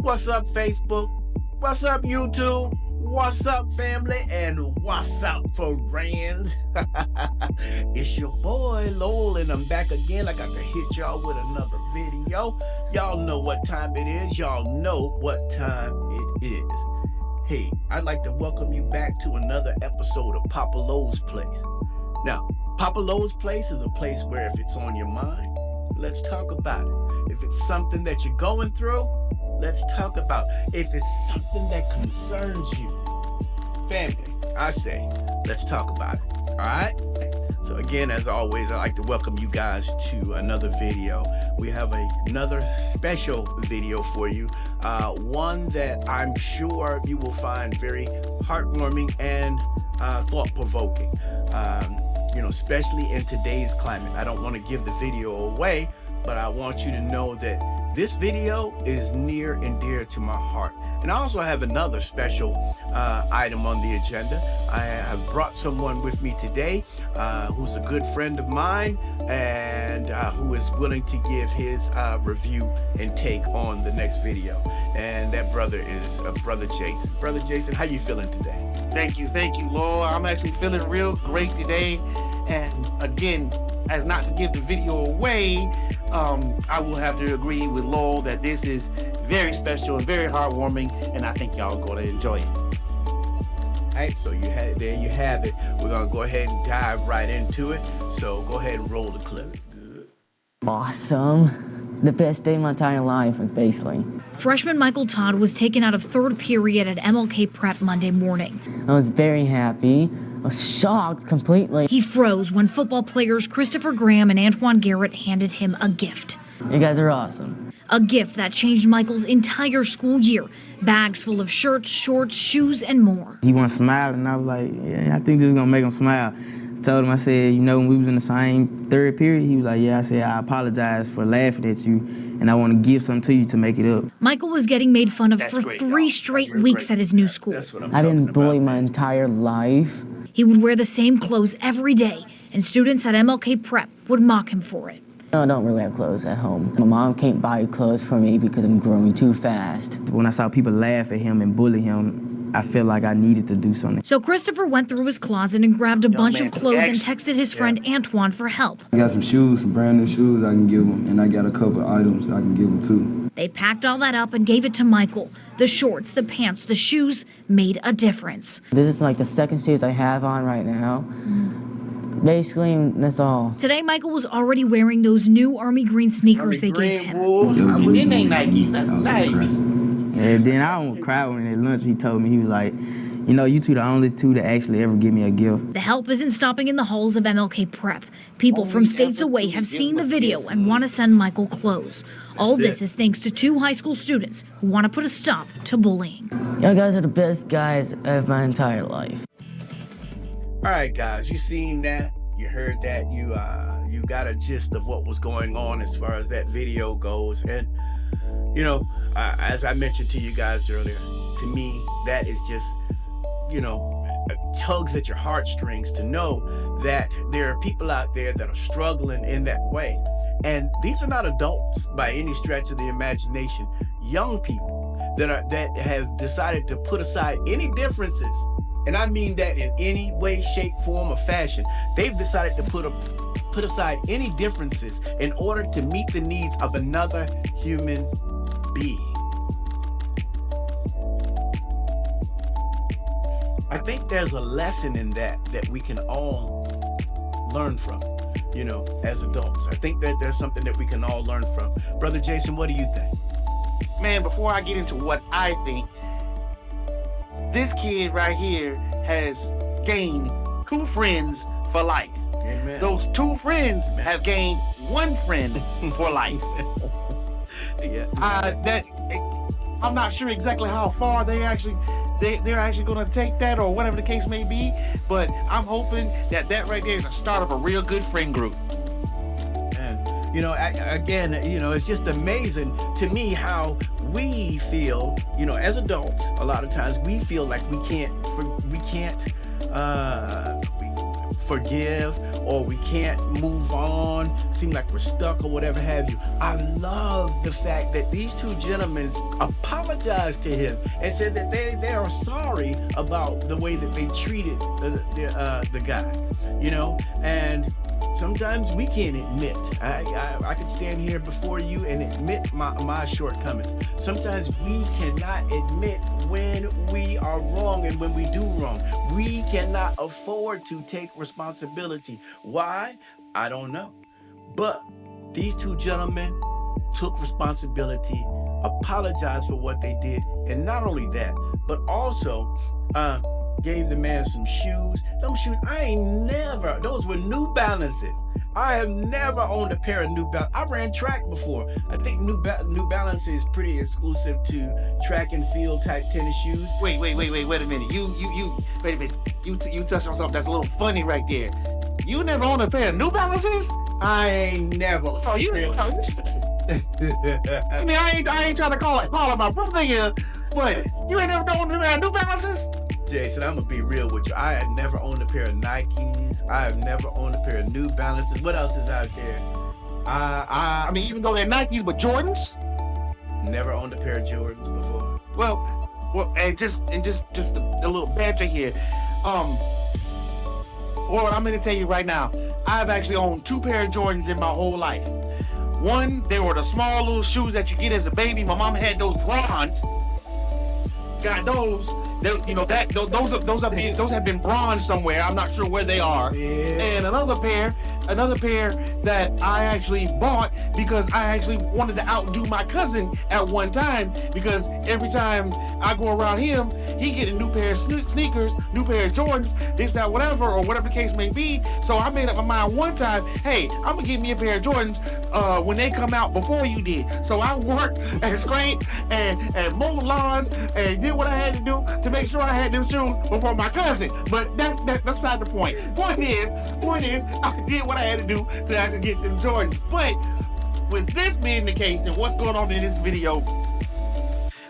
What's up, Facebook? What's up, YouTube? What's up, family? And what's up, friends? It's your boy, Lowell, and I'm back again. I got to hit y'all with another video. Y'all know what time it is. Y'all know what time it is. Hey, I'd like to welcome you back to another episode of Papa Lowe's Place. Now, Papa Lowe's Place is a place where if it's on your mind, let's talk about it. If it's something that you're going through, let's talk about it. If it's something that concerns you, family, I say, let's talk about it. All right? So again, as always, I'd like to welcome you guys to another video. We have another special video for you. One that I'm sure you will find very heartwarming and thought-provoking. Especially in today's climate. I don't want to give the video away, but I want you to know that this video is near and dear to my heart. And I also have another special item on the agenda. I have brought someone with me today who's a good friend of mine and who is willing to give his review and take on the next video. And that brother is Brother Jason. Brother Jason, how you feeling today? Thank you, Lord. I'm actually feeling real great today. And again, as not to give the video away, I will have to agree with Lowell that this is very special and very heartwarming, and I think y'all are going to enjoy it. All right, so there you have it. We're going to go ahead and dive right into it. So go ahead and roll the clip. Good. Awesome. The best day of my entire life was basically. Freshman Michael Todd was taken out of third period at MLK Prep Monday morning. I was very happy. I was shocked completely. He froze when football players Christopher Graham and Antoine Garrett handed him a gift. You guys are awesome. A gift that changed Michael's entire school year. Bags full of shirts, shorts, shoes, and more. He want to smile, and I was like, yeah, I think this is going to make him smile. I told him, I said, when we was in the same third period, he was like, yeah, I said, I apologize for laughing at you, and I want to give something to you to make it up. Michael was getting made fun of for 3 straight weeks at his new school. I've been bullied my entire life. He would wear the same clothes every day, and students at MLK Prep would mock him for it. No, I don't really have clothes at home. My mom can't buy clothes for me because I'm growing too fast. When I saw people laugh at him and bully him, I felt like I needed to do something. So Christopher went through his closet and grabbed a bunch of clothes and texted his friend Antoine for help. I got some shoes, some brand new shoes I can give him, and I got a couple of items I can give him too. They packed all that up and gave it to Michael. The shorts, the pants, the shoes made a difference. This is like the second shoes I have on right now. Basically, that's all. Today, Michael was already wearing those new army green sneakers they gave him. Them ain't Nikes, that's nice. And then I almost cried when at lunch he told me, he was like, you two the only two that actually ever give me a gift. The help isn't stopping in the halls of MLK Prep. People from states away have seen the video and want to send Michael clothes. All this is thanks to 2 high school students who want to put a stop to bullying. You guys are the best guys of my entire life. All right, guys, you seen that, you heard that, you got a gist of what was going on as far as that video goes. And as I mentioned to you guys earlier, to me that is just tugs at your heartstrings to know that there are people out there that are struggling in that way. And these are not adults by any stretch of the imagination. Young people that have decided to put aside any differences. And I mean that in any way, shape, form, or fashion. They've decided to put aside any differences in order to meet the needs of another human being. I think there's a lesson in that we can all learn from, as adults. I think that there's something that we can all learn from. Brother Jason, what do you think? Man, before I get into what I think, this kid right here has gained 2 friends for life. Amen. Those 2 friends have gained 1 friend for life. Yeah. I'm not sure exactly how far they're actually going to take that or whatever the case may be, but I'm hoping that right there is a start of a real good friend group. And it's just amazing to me how we feel, as adults. A lot of times we feel like we can't forgive or we can't move on, seem like we're stuck or whatever have you. I love the fact that these two gentlemen apologized to him and said that they are sorry about the way that they treated the guy, you know. And sometimes we can't admit. I can stand here before you and admit my shortcomings. Sometimes we cannot admit when we are wrong and when we do wrong. We cannot afford to take responsibility. Why? I don't know. But these two gentlemen took responsibility, apologized for what they did, and not only that, but also gave the man some shoes. Them shoes, those were New Balances. I have never owned a pair of New Balance. I ran track before. I think New Balance is pretty exclusive to track and field type tennis shoes. Wait a minute. You wait a minute. You touched on something that's a little funny right there. You never owned a pair of New Balances? I ain't never. Oh, you really? I mean, I ain't trying to call it my brother here, but you ain't never owned a pair of New Balances? Jason, I'm gonna be real with you. I have never owned a pair of Nikes. I have never owned a pair of New Balances. What else is out there? I mean, even though they're Nikes, but Jordans? Never owned a pair of Jordans before. Well, and just a little banter here. Well, I'm gonna tell you right now, I've actually owned 2 pair of Jordans in my whole life. One, they were the small little shoes that you get as a baby. My mom had those bronze. Got those. Those have been bronze somewhere. I'm not sure where they are. Yeah. And another pair that I actually bought because I actually wanted to outdo my cousin at one time, because every time I go around him, he get a new pair of sneakers, new pair of Jordans, this, that, whatever, or whatever the case may be. So I made up my mind one time, hey, I'm gonna give me a pair of Jordans when they come out before you did. So I worked and scraped and mowed lawns and did what I had to do to make sure I had them shoes before my cousin. But that's not the point. Point is, I did what I had to do to actually get them Jordans. But with this being the case and what's going on in this video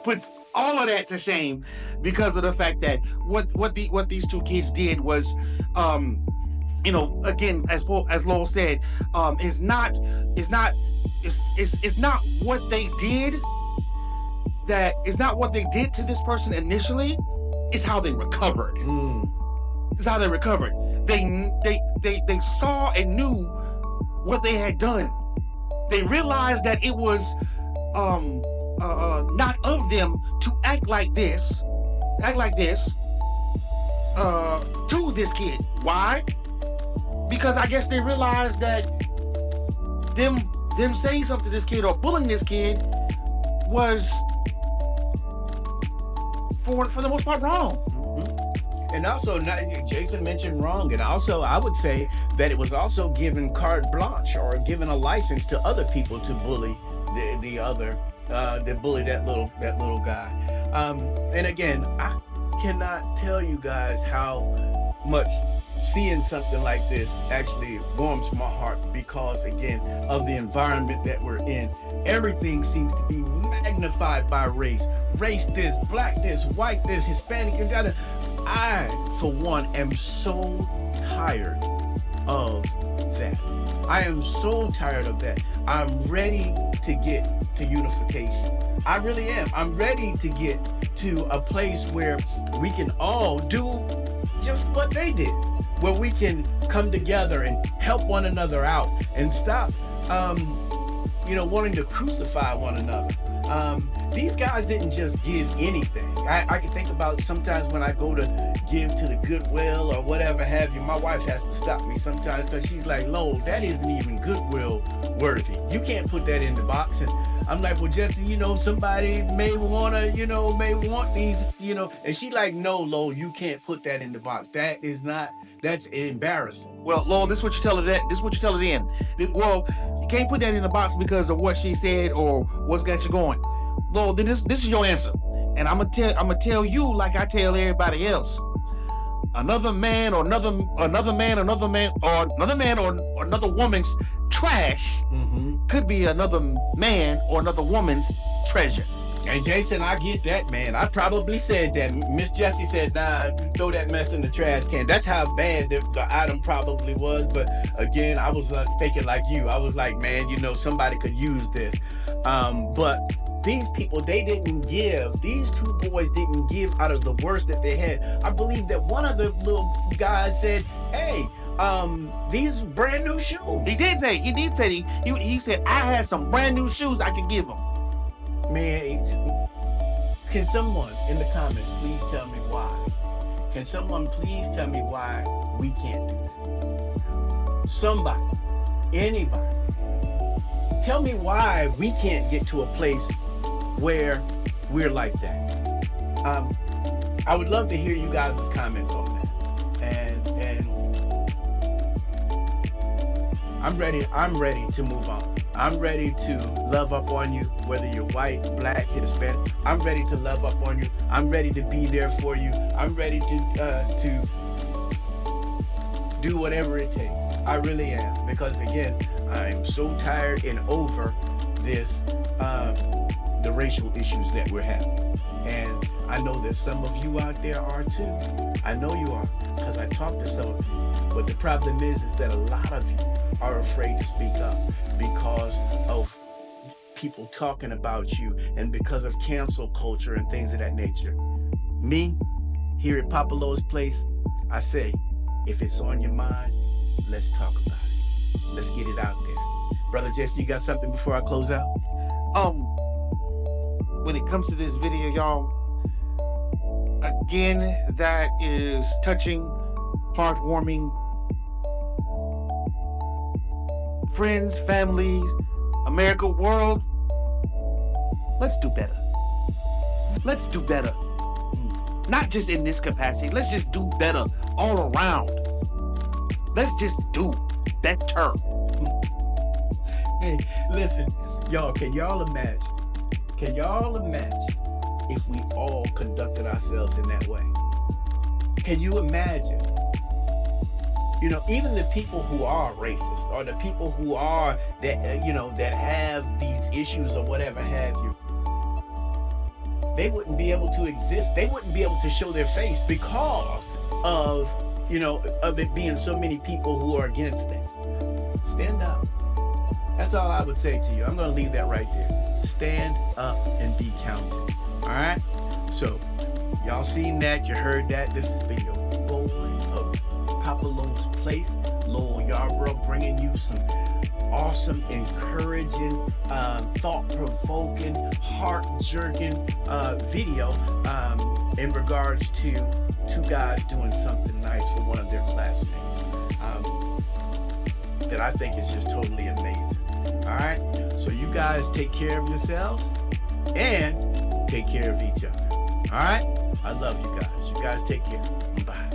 puts all of that to shame, because of the fact that what these two kids did was, again, as Lowell said, it's not what they did. That is not what they did to this person initially. It's how they recovered. It's how they recovered. They saw and knew what they had done. They realized that it was not of them to act like this to this kid. Why? Because I guess they realized that them saying something to this kid or bullying this kid was for the most part wrong. And also, Jason mentioned wrong, and also I would say that it was also given carte blanche or given a license to other people to bully that little guy. And again, I cannot tell you guys how much seeing something like this actually warms my heart, because again of the environment that we're in. Everything seems to be magnified by race this, black this, white this, Hispanic. I for one am so tired of that. I am so tired of that. I'm ready to get to unification. I really am. I'm ready to get to a place where we can all do just what they did, where we can come together and help one another out and stop, wanting to crucify one another. These guys didn't just give anything. I can think about sometimes when I go to give to the Goodwill or whatever have you, my wife has to stop me sometimes because she's like, Lowell, that isn't even Goodwill worthy. You can't put that in the box. And I'm like, well, Jesse, somebody may want these, and she like, no, Lowell, you can't put that in the box. That's embarrassing. Well, Lowell, this is what you tell her then. Well, you can't put that in the box because of what she said or what's got you going. Lowell, then this is your answer. And I'm gonna tell you like I tell everybody else. Another man or another woman's trash could be another man or another woman's treasure. And Jason, I get that, man. I probably said that. Miss Jessie said, nah, throw that mess in the trash can. That's how bad the item probably was. But again, I was thinking like you. I was like, man, you know, somebody could use this. But these people, they didn't give. These two boys didn't give out of the worst that they had. I believe that one of the little guys said, hey, these brand new shoes. He did say, he said, I had some brand new shoes I could give him. Man, can someone in the comments please tell me why? Can someone please tell me why we can't do that? Somebody, anybody, tell me why we can't get to a place where we're like that. I would love to hear you guys' comments on that. And I'm ready to move on. I'm ready to love up on you, whether you're white, black, Hispanic. I'm ready to love up on you. I'm ready to be there for you. I'm ready to do whatever it takes. I really am, because again, I'm so tired and over this, the racial issues that we're having. And I know that some of you out there are too. I know you are, because I talked to some of you. But the problem is that a lot of you are afraid to speak up because of people talking about you and because of cancel culture and things of that nature. Me, here at Papa Lo's Place, I say, if it's on your mind, let's talk about it. Let's get it out there. Brother Jesse, you got something before I close out? When it comes to this video, y'all, again, that is touching, heartwarming. Friends, families, America, world, let's do better. Let's do better. Not just in this capacity. Let's just do better all around. Let's just do better. Hey, listen, y'all, can y'all imagine if we all conducted ourselves in that way? Can you imagine? You know, even the people who are racist or the people who are that, you know, that have these issues or whatever have you, they wouldn't be able to exist. They wouldn't be able to show their face because of, you know, of it being so many people who are against it. Stand up. That's all I would say to you. I'm going to leave that right there. Stand up and be counted. All right? So, y'all seen that. You heard that. This has been your boy of Papa Lo's Place, Lowell Yarbrough, bringing you some awesome, encouraging, thought-provoking, heart-jerking video in regards to two guys doing something nice for one of their classmates that I think is just totally amazing. All right? So you guys take care of yourselves and take care of each other. All right? I love you guys. You guys take care. Bye.